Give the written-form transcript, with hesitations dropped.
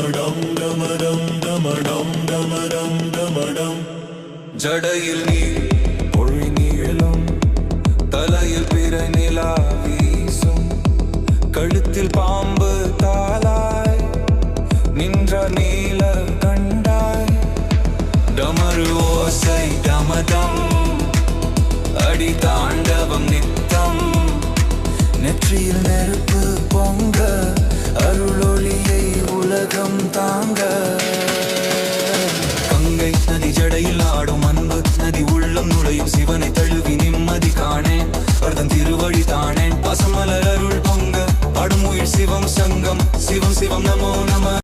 டமடம் டமடம் டமடம் டமடம் டமடம் ஜடையில் நீர் பொழி நீளும் தலையில் பிற நிலா வீசும் கழுத்தில் பாம்பு தாளாய் நின்ற நீல கண்டாய் டமரு ஓசை டமடம் அடி தாண்டவம் நித்தம் நெற்றியில் நெருப்பு பொங்க அருளொளியை உலகம் தாங்க